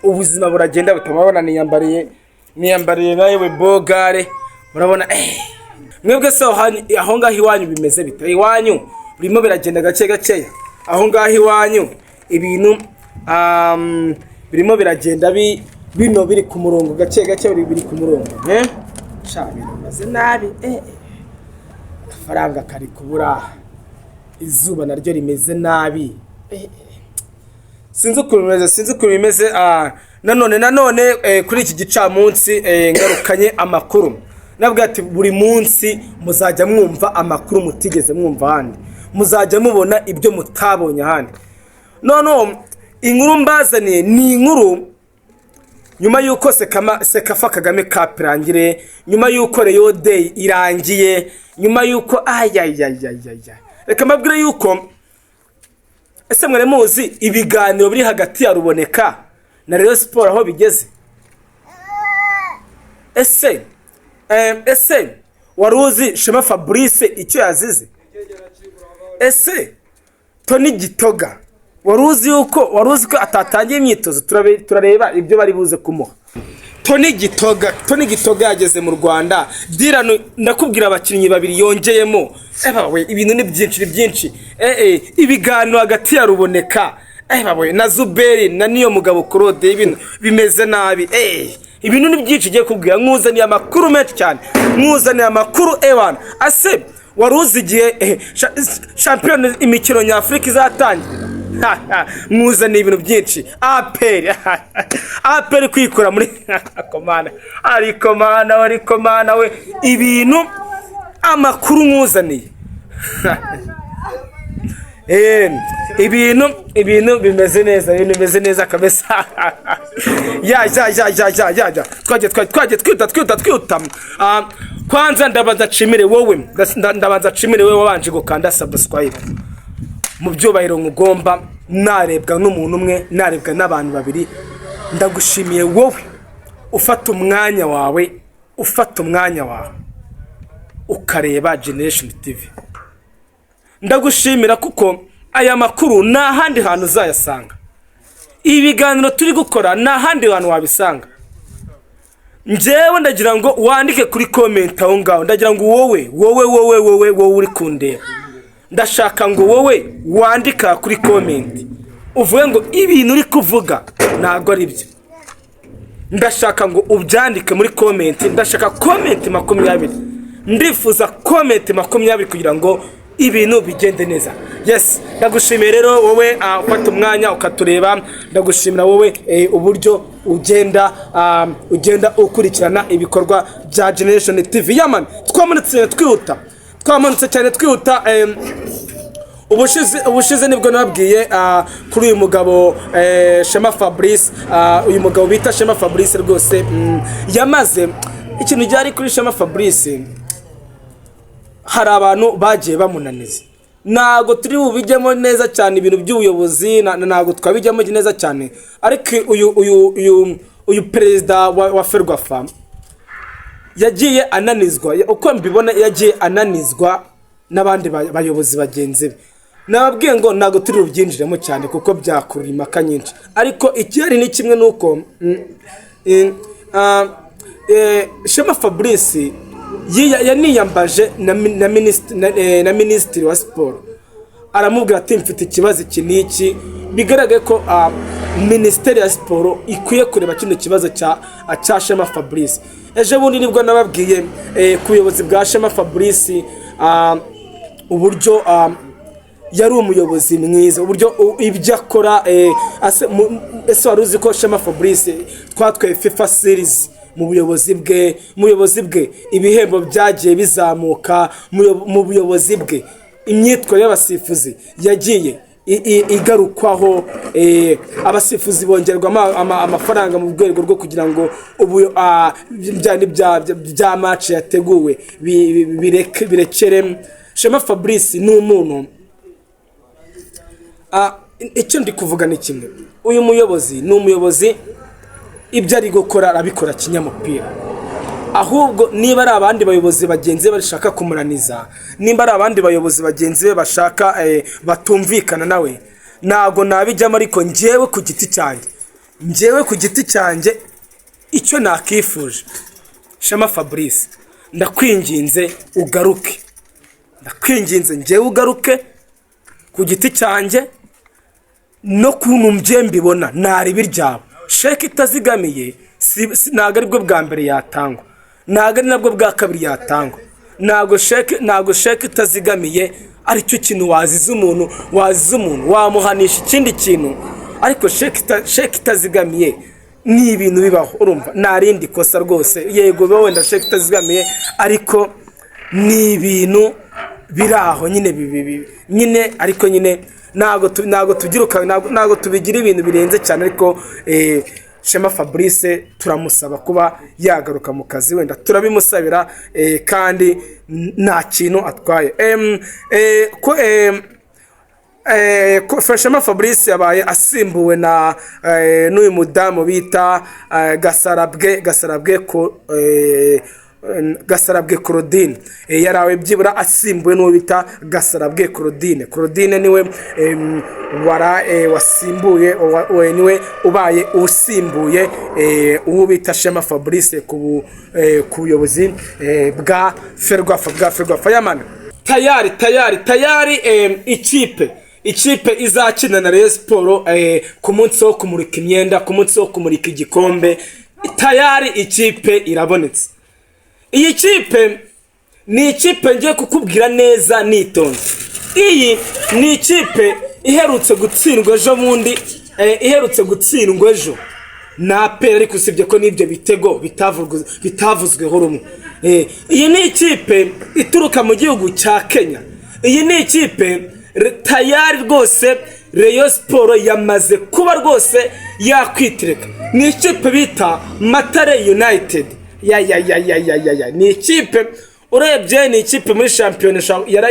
ubuzima buragenda butamabona niyambariye nawe bogare murabona mwebwe se aho ngaho iwanyu bimeze bite iwanyu birimo biragenda gake aho ngaho iwanyu ibintu birimo biragenda bino biri ku murongo gake biri ku murongo bimaze nabi faranga kari kubura izuba naryo rimeze nabi sinzi ukuntu bimeze nanone kuri iki gicamunsi ngarukanye amakuru nabwo ati buri munsi muzajya mwumva amakuru mutigeze mwumva handi muzajya mubona ibyo mutabonye handi none inkuru mbazaniye ni inkuru nyuma yuko Sekafa Kagame Cup irangire nyuma yuko Rayon Day irangiye nyuma yuko reka mbabwire yuko ese mwere muzi ibiganiro biri hagati ya Ruboneka na Rayon Sport aho bigeze ese waruzi Shema Fabrice icyo yazize ese Tony Gitoga waruzi ko atatangiye imyitozo turareba ibyo bari buze kumuha Tony Gitoga yageze mu Rwanda dirano ndakubwira abakinnyi babiri yongeyemo ibintu ni byinshi ibiganiro hagati ya Ruboneka na Zuberi na niyo mugabo Claude ibintu bimeze nabi ibintu ni byinshi giye kubwira nkuzaniye amakuru menshi cyane nkuzaniye amakuru ewana ase waruzigiye champion imikino nyafrika izatangira nkuzaniye ibintu byinshi aperi kwikora muri komana ariko mana we ibintu amakuru nkuzaniye ibintu bimeze neza kabisa twaje twita kwanza ndabanza nshimire wowe wabanje gukanda subscribe mu byubahiro ngugomba narebwa n'umuntu umwe narebwa n'abantu babiri ndagushimiye wowe ufata umwanya wawe ukareba Generation TV ndagushimira kuko aya makuru nta handi hantu uzayasanga ibiganiro turi gukora nta handi hantu wabisanga njyewe ndagira ngo wandike kuri comment aho ngaho ndagira ngo wowe uri kundeba ndashaka ngo wowe wandika kuri comment uvuge ngo ibintu uri kuvuga ntago ari byo ndashaka ngo ubyandike muri comment ndashaka comment 20 ndifuza comment 20 kugira ngo ibintu bigende neza yes ndagushimira rero wowe ufata umwanya ukatureba ndagushimira wowe uburyo ugenda ukurikirana ibikorwa bya Generation TV yaman twamanutse cyane twihuta ubushize nibwo nababwiye kuri uyu mugabo Shema Fabrice uyu mugabo bita Shema Fabrice rwose yamaze ikintu cyari kuri Shema Fabrice hari abantu bagiye bamunaniza nago turi bubijyemo neza cyane ibintu by'ubuyobozi nago twabijyamo neza cyane ariko uyu perezida wa Ferwafa yagiye ananizwa uko mbibona yagiye ananizwa n'abandi bayobozi bagenzi be nababwiye ngo nago turi rubyinjiremo cyane kuko byakurura impaka nyinshi ariko ikihari ni kimwe nuko Shema Fabrice yaniyambaje na ministri wa sport aramubwira ati mfite ikibazo iki niki bigaragaye ko ministeri ya sport ikwiye kureba kino kibazo cya Shema Fabrice eje bundi nibwo nababwiye kuyobozi bwa Shema Fabrice uburyo yari umuyobozi mwiza uburyo ibyo akora ese waruzi ko Shema Fabrice twatwaye FIFA series mu buyobozi bwe ibihembo byagiye bizamuka mu buyobozi bwe imyitwarire y'abasifuzi yagiye igarukwaho abasifuzi bongerwa amafaranga mu rwego rwo kugira ngo bya match yateguwe birekere Shema Fabrice ni umuntu icyo ndi kuvuga ni kimwe uyu muyobozi ni umuyobozi ibyo ari gukora arabikora kinyamupira ahubwo niba ari abandi bayobozi bagenzi bashaka kumuraniza nimba ari abandi bayobozi bagenzi bashaka batumvikana nawe nago nabijyamo ariko ngewe ku giti cyanjye njyewe ku giti cyanjye icyo nakifuje Shema Fabrice ndakwinginze ugaruke, ndakwinginze njyewe ugaruke ku giti cyanjye no kuntu mbibona nari biryabo sheke itazigamiye ntago aribwo bwa mbere yatangwa, ntago ari nabwo bwa kabiri yatangwa, ntago sheke itazigamiye aricyo kintu waziza umuntu wamuhanisha ikindi kintu, ariko sheke itazigamiye ni ibintu bibaho urumva narindi kosa rwose, yego wenda sheke itazigamiye ariko ni ibintu biraho nyine nyine ariko nyine ntago tubigira ibintu birenze cyane, ariko Shema Fabrice turamusaba kuba yagaruka mu kazi, wenda turabimusabira kandi nta kintu atwaye. Shema Fabrice yabaye asimbuwe na n'uyu mudamu bita Gasarabwe Claudine, yarawe byibura asimbuwe n'uwo bita Gasarabwe Claudine niwe wasimbuye niwe ubaye usimbuye uwo bita Shema Fabrice ku buyobozi bwa Ferwafa yamana. Tayari ikipe izakina na Rayon Sport ku munsi wo kumurika imyenda, ku munsi wo kumurika igikombe. Tayari ikipe irabonetse. Iyi kipe ni ikipe ngiye kukubwira neza nitonze. Iyi ni ikipe iherutse gutsindwa ejo bundi, na APR, ariko usibye ko n'ibyo bitego bitavuzweho rumwe. Iyi ni ikipe ituruka mu gihugu cya Kenya. Iyi ni ikipe tayari rwose Rayon Sport yamaze kuba rwose yakwitireka. Ni ikipe bita Matare United. Ni ikipe urebye, ni ikipe muri shampiyona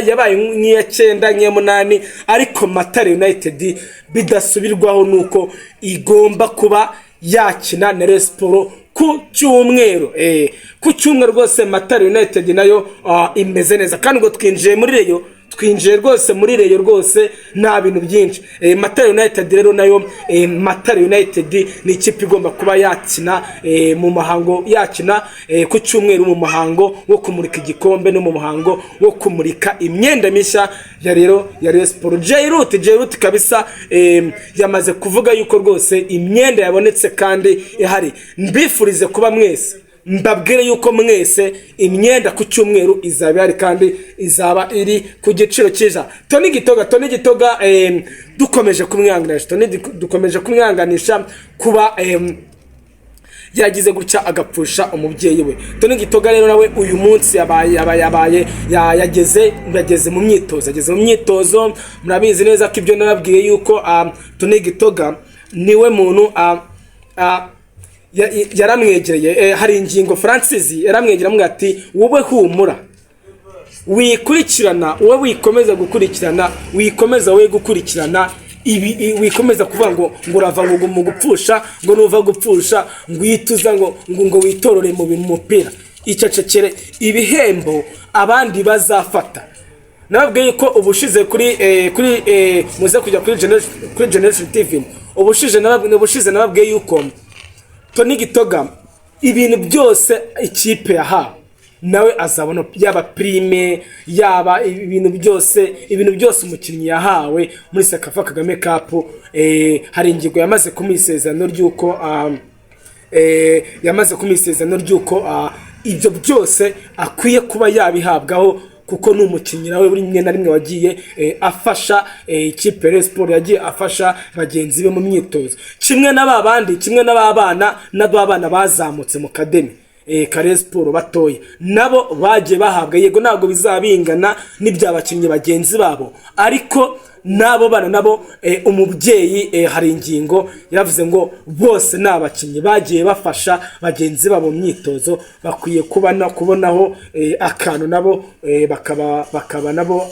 yabaye nk'iya 9 nk'iya 8, ariko Matare United bidasubirwaho nuko igomba kuba yakina na Rayon Sport ku cyumweru. Ku cyumweru rwose Matare United nayo imeze neza, kandi ngo twinjiye rwose muri Rayon rwose nta bintu byinshi. Matare United rero nayo Matare United ni ikipe igomba kuba yakina mu mahango, yakina ku cyumweru mu mahango wo kumurika igikombe no mu mahango wo kumurika imyenda mishya ya Rayon Sport. Jairut kabisa yamaze kuvuga yuko rwose imyenda yabonetse kandi ihari. Mbifurize kuba mwese, mbabwire yuko mwese imyenda ku cyumweru izaba yari kandi izaba iri ku giciro cyiza. Tony Gitoga dukomeje kumwihanganisha kuba yagize gutya agapfusha umubyeyi we. Tony Gitoga rero nawe uyu munsi yageze mu myitozo. Murabizi neza ko ibyo narabwiye yuko Tony Gitoga niwe muntu yaramwegereye. Hari ingingo Francis yaramwegera amwe ati wowe humura wikurikirana, wowe wikomeza gukurikirana, wikomeza kuvuga ngo urava mu gupfusha, ngo nuva gupfusha ngo yituza ngo witorore mu mupira, icecekere ibihembo abandi bazafata. Nababwiye ko ubushize kuri muze kujya kuri Generation TV, ubushize nababwiye yuko Tony Gitoga ibintu byose ikipe yahawe nawe azabona, yaba prime, yaba ibintu byose umukinnyi yahawe muri Sekafa Kagame Cup. Hari ingingo yamaze kumisezerano ry'uko ibyo byose akwiye kuba yabihabwaho, kuko n'umukinnyi nawe buri rimwe na rimwe wagiye afasha ikipe Rayon Sport, yagiye afasha bagenzi be mu myitozo, kimwe n'ababana bazamutse mu kademi Rayon Sport batoye, nabo bagiye bahabwa. Yego ntabwo bizabingana n'ibyabakinnyi bagenzi babo, ariko nabo bana nabo umubyeyi hari ingingo yavuze ngo bose n'abakinnyi bagiye bafasha bagenzi babo mu myitozo, bakwiye kubonaho akantu nabo bakaba nabo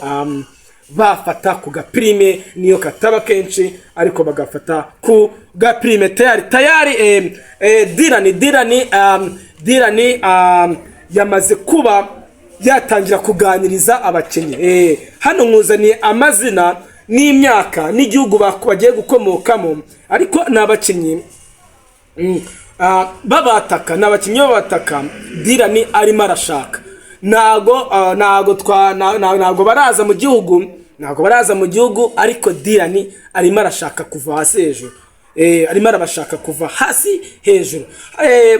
bafata ku gaprime, niyo kataba kenshi ariko bagafata ku gaprime. Tayari Dirani yamaze kuba yatangira kuganiriza abakinnyi. Hano nkuzaniye amazina n'imyaka n'igihugu bagiye gukomokamo, ariko n'abakinnyi babataka n'abakinnyi babataka Dylan arimo arashaka ntago baraza mu gihugu ariko Dylan arimo arashaka kuva hasi hejuru arimo arabashaka kuva hasi hejuru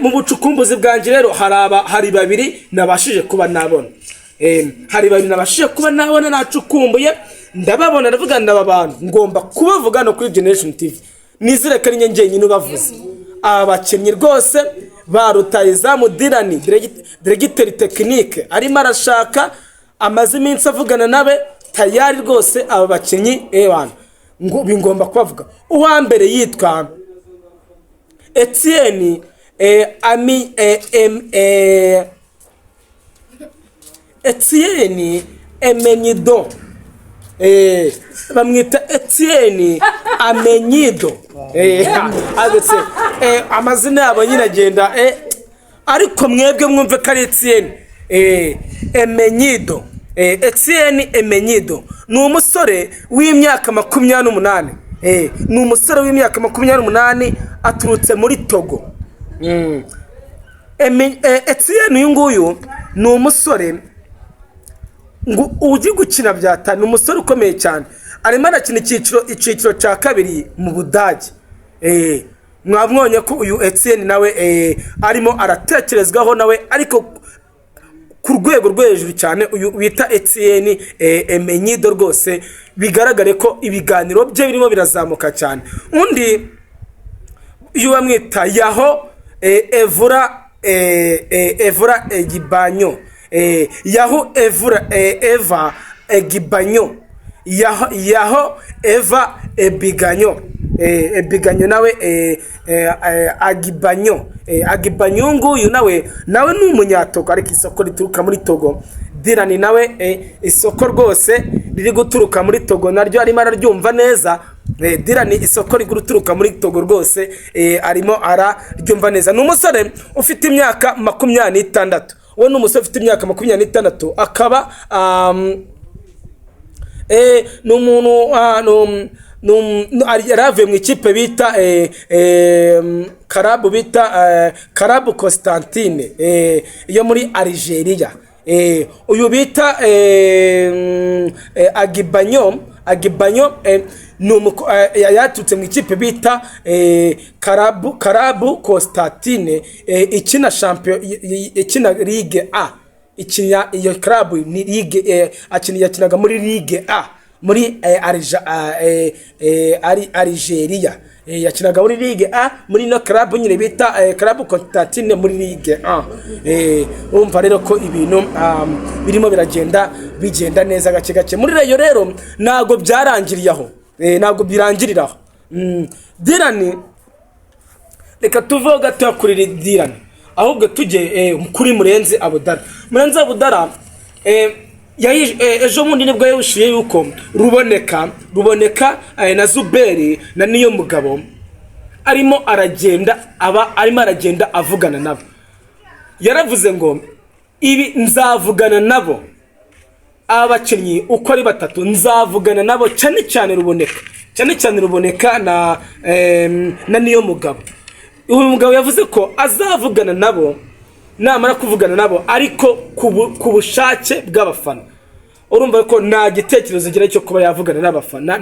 mu bucukumbuzi bwanjye rero hari babiri nabashije kuba nabona nacukumbuye ndababona ndavuga ndababantu ngomba kubavuga no kuri Generation TV nizere ko ari njye nyine ubavuze abakinnyi rwose barutayizamu Dylan diregiteri tekinike arimo arashaka amaze iminsi avugana nabe tayari rwose aba bakinnyi ngo bingomba kubavuga uwa mbere yitwa Etienne Etienne Emenyido bamwita Etienne Amenyido agetse amazina yabo nyine agenda ariko mwebwe mwumve ko ari Etienne Emenyido Etienne Emenyido ni umusore w'imyaka 28 ni umusore w'imyaka 28 aturutse muri Togo Etienne uyu nguyu ni umusore ngo ugi gukina byata ni umusore ukomeye cyane arimo arakina icyiciro cya kabiri mu Budage mwabonye ko uyu Etienne nawe arimo aratekerezwaho nawe ariko ku rwego rwo hejuru cyane uyu wita Etienne Emenyido rwose bigaragare ko ibiganiro bye birimo birazamuka cyane undi uyu bamwita Yaho Evra Egibanyo Yaho Eva Egibanyo Yaho Eva Ebiganyo nawe Agibanyo nguyu nawe ni umunyatogo ariko isoko rituruka muri Togo Dylan nawe isoko rwose riri guturuka muri Togo naryo arimo araryumva neza Dylan isoko riri guturuka muri Togo rwose arimo araryumva neza ni umusore ufite imyaka 26 we n'umusore ufite imyaka 26 akaba n'umuntu yaravuye mu ikipe bita Karabu Constantine yo muri Algeria uyu bita Agibanyo yatutse mu ikipe bita Karabu Constantine ikina Ligue A iyo club ni Ligue yakinaga muri Ligue A muri Algeria yakinaga muri Ligue A muri no club nyine bita Club Constantine muri Ligue A urumva rero ko ibintu birimo bigenda neza gake muri rero nago byarangiriyeho nago birangiriraho Dylan reka tuvuga kuri Dylan ahubwo tujye kuri Murenzi Abudara ejo bundi nibwo yawushiye yuko ruboneka na Zuberi na niyo mugabo arimo aragenda avugana nabo yaravuze ngo ibi nzavugana nabo abakinnyi uko ari batatu nzavugana nabo cyane ruboneka na niyo mugabo uyu mugabo yavuze ko azavugana nabo namara kuvugana nabo ariko ku bushake bw'abafana urumva ko nta gitekerezo gira cyo kuba yavugana n'abafana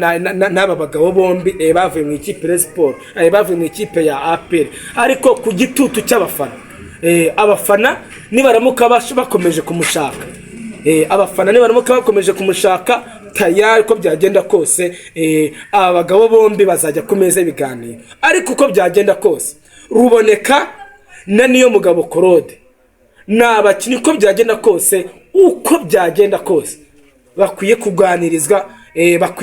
n'aba bagabo bombi bavuye mu ikipe Sport bavuye mu ikipe ya APR ariko ku gitutu cy'abafana abafana nibaramuka bakomeje kumushaka tayari ko byagenda kose aba bagabo bombi bazajya ku meza ibiganiro ariko uko byagenda kose ruboneka na niyo mugabo Claude n'abakinnyi ko byagenda kose uko byagenda kose bakwiye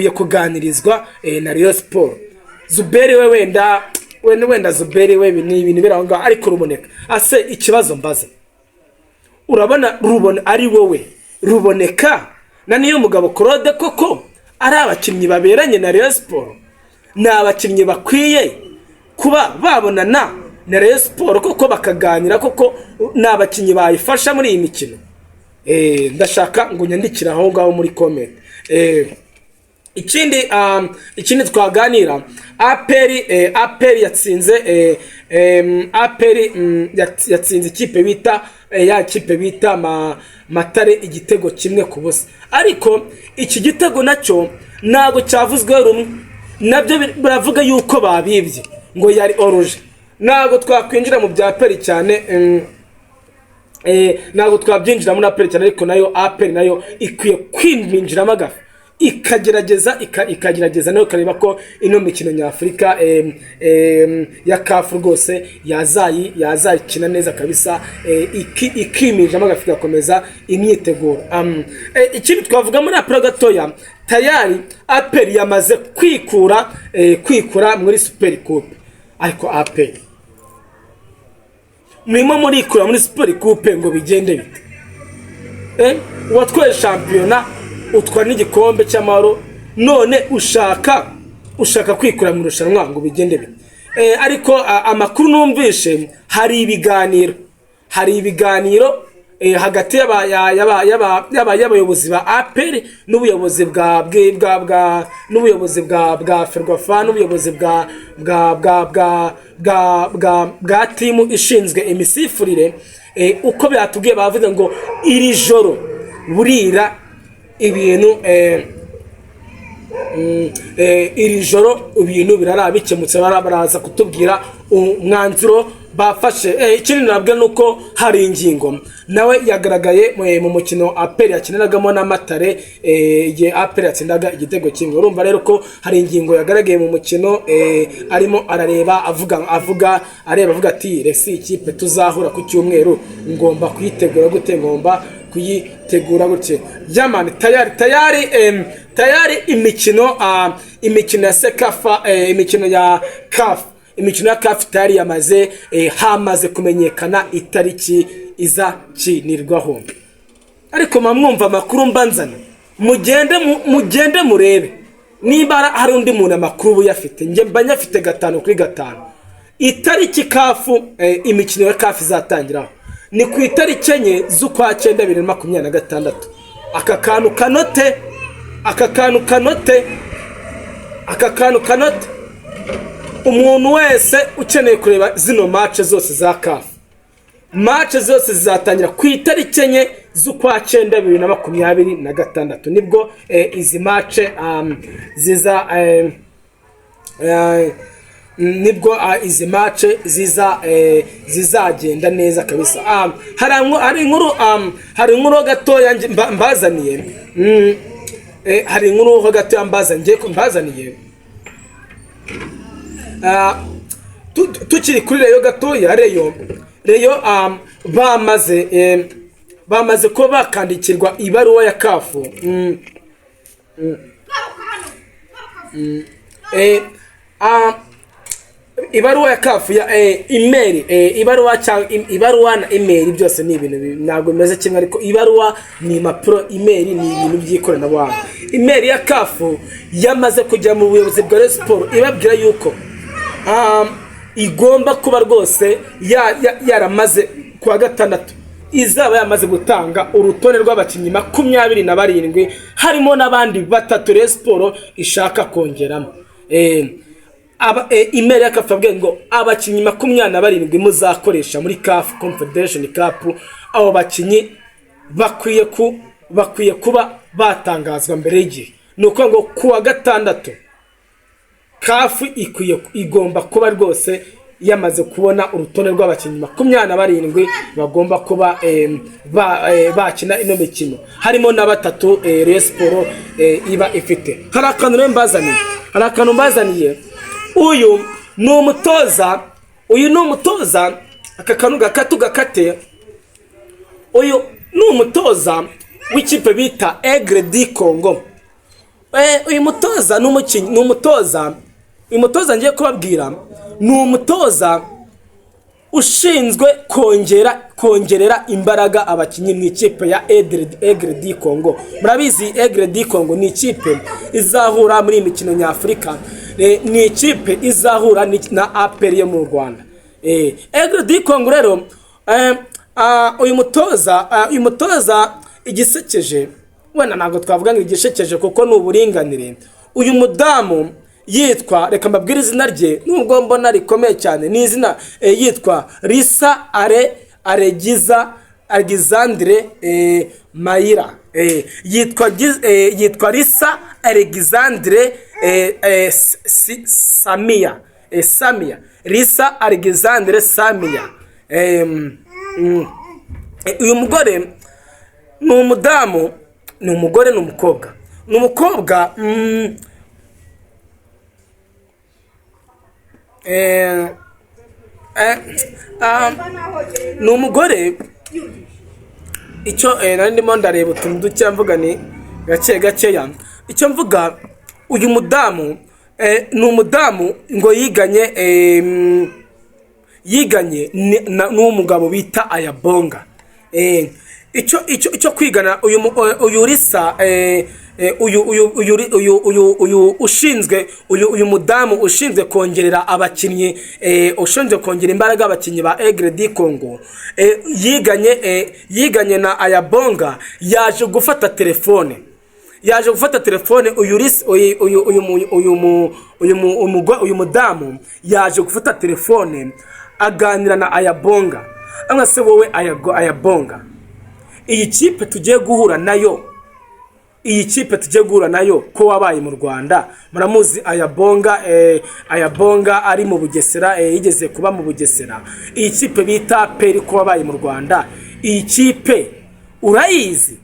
kuganirizwa na Rayon Sport Zuberi we wenda Zuberi we ni ibintu biranga ariko ruboneka ase ikibazo mbaza urabona ari wowe ruboneka na niyo mugabo Claude koko ari abakinnyi baberanye na Rayon Sport n'abakinnyi bakwiye kuba babonana na Rayon Sport koko bakaganira koko n'abakinnyi bayifasha muri iyi mikino ndashaka ngo nyandikira aho ngaho muri comment ikindi twaganira APR yatsinze yatsinze ikipe bita kipe bita Matare igitego kimwe ku busa, ariko iki gitego nacyo ntago cyavuzwe rumwe, nabyo baravuga yuko babibye ngo yari oruje. Ntago twakwinjira mu bya APR cyane, ntago twabyinjira muri APR cyane, ariko nayo APR nayo ikwiye kwinjiramo agafu ikagerageza nayo kareba ko ino mikino nyafurika ya CAF rwose yazayikina neza kabisa, ikiminjamo agafu gakomeza imyiteguro. Ikindi twavuga muri APR gatoya, tayari APR yamaze kwikura muri Super Coupe, ariko APR murimo murikura muri Super Coupe ngo bigende bite? Watwaye shampiyona, utwara n'igikombe cy'amahoro, none ushaka kwikura mu rushanwa ngo bigende bite? Ariko amakuru numvishe hari ibiganiro hagati y'abayobozi ba APR n'ubuyobozi bwa Ferwafa n'ubuyobozi bwa timu ishinzwe imisifurire. Uko byatubwiye bavuze ngo iri joro burira ibintu iri joro ibintu birara bikemutse, baraza kutubwira umwanzuro bafashe. Ikindi nabwo nuko hari ingingo nawe yagaragaye mu mukino APR yakiniragamo na Matare, igihe APR yatsindaga igitego kimwe. Urumva rero ko hari ingingo yagaragaye mu mukino, arimo arareba avuga ati resi ikipe tuzahura ku cyumweru ngomba kuyitegura gute, ngomba kuyitegura gutya. Jamani, tayari imikino ya Sekafa, imikino ya CAF tayari hamaze kumenyekana itariki izakinirwaho. Ariko mwumva amakuru mbanzana, mugende murebe niba hari undi muntu amakuru buyafite. Nge mba nyafite 5/5. Itariki CAF imikino ya CAF izatangiraho ni ku itariki 4 z'ukwa 9 2026. Aka kantu kanote umuntu wese ukeneye kureba zino match zose za CAF. Match zose zizatangira ku itariki 4 z'ukwa 9 2026. Nibwo izi match nibwo izi match zizagenda neza kabisa. Hari inkuru gatoya mbazaniye, hari inkuru gatoya mbazaniye. Tukiri kuri Reyo gatoya, Reyo bamaze ko bakandikirwa ibaruwa ya CAF. Ibaruwa ya CAF ya email, ibaruwa na email byose ni ibintu ntabwo bimeze kimwe, ariko ibaruwa ni impapuro, email ni ibintu by'ikoranabuhanga. Email ya CAF yamaze kujya mu buyobozi bwa Rayon Sports ibabwira yuko igomba kuba rwose yaramaze kuwa 6 izaba yamaze gutanga urutonde rw'abakinnyi 27, harimo n'abandi 3 Rayon Sports ishaka kongeramo. Email ya CAF avuga ngo abakinnyi 27 muzakoresha muri CAF Confederation Cup, abo bakinnyi bakwiye kuba batangazwa mbere y'igihe. Nuko ngo kuwa 6 CAF igomba kuba rwose yamaze kubona urutonde rw'abakinnyi 27 bagomba kuba bakina ino mikino, harimo na 3 Rayon Sports iba ifite. Hari akantu mbazaniye. Uyu ni umutoza aka kantu gakate. Uyu ni umutoza w'ikipe bita Aigle du Congo. Uyu mutoza ni umutoza ngiye kubabwira, ni umutoza ushinzwe kongerera imbaraga abakinnyi mu ikipe ya Aigle du Congo. Murabizi Aigle du Congo ni ikipe izahura muri imikino nyafurika, ni ikipe izahura na APR yo mu Rwanda. Aigle du Congo rero, uyu mutoza igisekeje, wenda ntabwo twavuga ngo igishekeje kuko ni uburinganire. uyu mudamu yitwa, reka mbabwire izina rye nubwo mbona rikomeye cyane, ni izina yitwa Lisa Alexandre Mayira, yitwa Lisa Alexandre Samia, Lisa Alexandre Samia. Uyu mugore ni umudamu, ni umugore, ni umukobwa, ni umukobwa ni umugore. Icyo nari ndimo ndareba utuntu duke mvuga ni gakeya. Icyo mvuga, uyu mudamu ni umudamu ngo yiganye n'umugabo bita Ayabonga. Icyo kwigana uyu Lisa, uyu mudamu ushinzwe kongerera abakinnyi, ushinzwe kongera imbaraga abakinnyi ba Aigle du Congo, yiganye na Ayabonga. Yaje gufata telefone uyu mudamu yaje gufata telefone aganira na Ayabonga. Amwe se wowe Ayabonga, iyi kipe tugiye guhura nayo ko wabaye mu Rwanda, muramuzi Ayabonga ari mu Bugesera, yigeze kuba mu Bugesera. Iyi kipe bita Peri ko wabaye mu Rwanda, iyi kipe urayizi?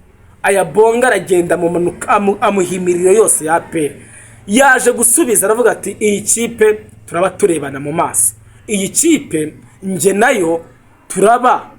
Ayabonga aragenda mu manuka amuhimiriro yose ya Peri. Yaje gusubiza aravuga ati iyi kipe turaba turebana mu maso, iyi kipe nge nayo turaba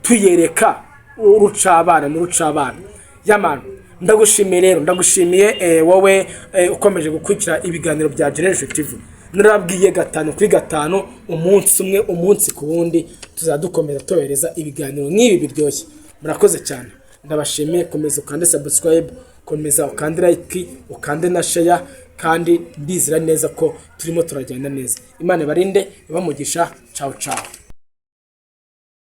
tuyereka urucabana n'urucabana. Yamana, ndagushimiye rero, ndagushimiye wowe ukomeje gukurikira ibiganiro bya Generation TV. Narabwiye 5 kuri 5, umunsi umwe, umunsi ku wundi tuzadukomeza tobereza ibiganiro nk'ibi biryoshye. Murakoze cyane, ndabashimiye. Komeza ukande subscribe, komeza ukande like, ukande na share, kandi ndizira neza ko turimo turagenda neza. Imana barinde, ibamugisha. Ciao ciao.